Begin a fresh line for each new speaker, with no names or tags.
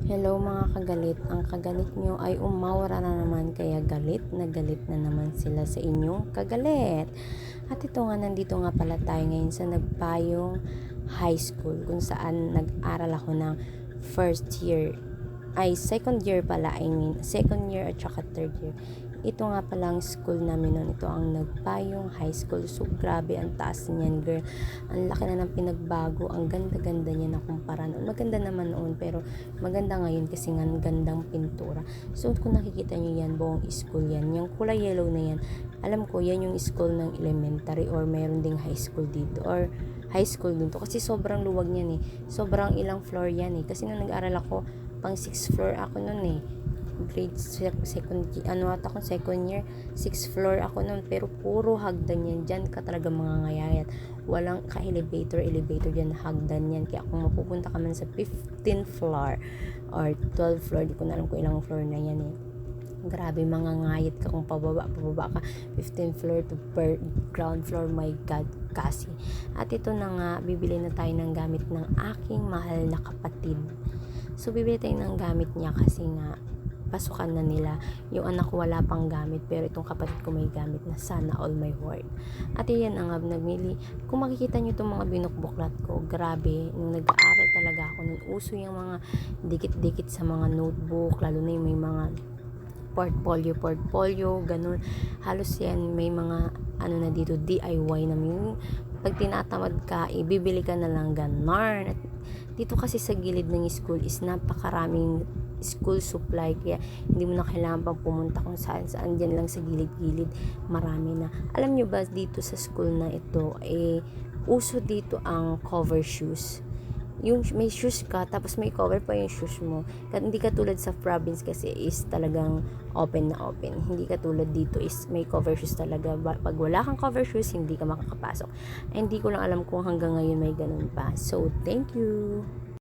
Hello mga kagalit, ang kagalit nyo ay umawara na naman kaya galit na naman sila sa inyong kagalit. At ito nga, nandito nga pala tayo ngayon sa Nagpayong High School kung saan nag-aral ako ng first year, second year pala, second year at saka third year. Ito nga palang school namin noon, ito ang Nagpayong High School. So grabe, ang taas niyan girl, ang laki na ng pinagbago, ang ganda-ganda niya na kumpara noon. Maganda naman noon pero maganda ngayon kasi nga gandang pintura. So kung nakikita niyo yan, buong school yan, yung kulay yellow na yan, alam ko yan yung school ng elementary or meron ding high school dito or high school dito kasi sobrang luwag niyan sobrang ilang floor yan kasi nung nag-aral ako pang 6th floor ako noon grade second year, 6th floor ako noon, pero puro hagdan yan, dyan ka talaga mga ngayayat, walang elevator dyan, hagdan yan, kaya kung mapupunta ka man sa 15th floor or 12th floor, di ko na alam kung ilang floor na yan grabe, mga ngayat ka kung pababa ka 15th floor to ground floor, my god kasi. At ito na nga, bibili na tayo ng gamit ng aking mahal na kapatid. So bibili tayo ng gamit niya kasi nga pasukan na nila. Yung anak ko wala pang gamit, pero itong kapatid ko may gamit na sana all my work. At yan ang nagmili. Kung makikita nyo itong mga binukbuklat ko, grabe, nung nag-aaral talaga ako, nung uso yung mga dikit-dikit sa mga notebook, lalo na yung may mga portfolio, ganun. Halos yan, may mga na dito, DIY naman. Yung pag tinatamad ka, ibibili ka na lang ganon. At dito kasi sa gilid ng school is napakaraming school supply, kaya hindi mo na kailangan pang pumunta kung saan dyan lang sa gilid-gilid, marami na. Alam nyo ba, dito sa school na ito, uso dito ang cover shoes. Yung may shoes ka, tapos may cover pa yung shoes mo. Hindi katulad sa province kasi is talagang open na open. Hindi katulad dito is may cover shoes talaga. Pag wala kang cover shoes, hindi ka makakapasok. Hindi ko lang alam kung hanggang ngayon may ganun pa. So, thank you!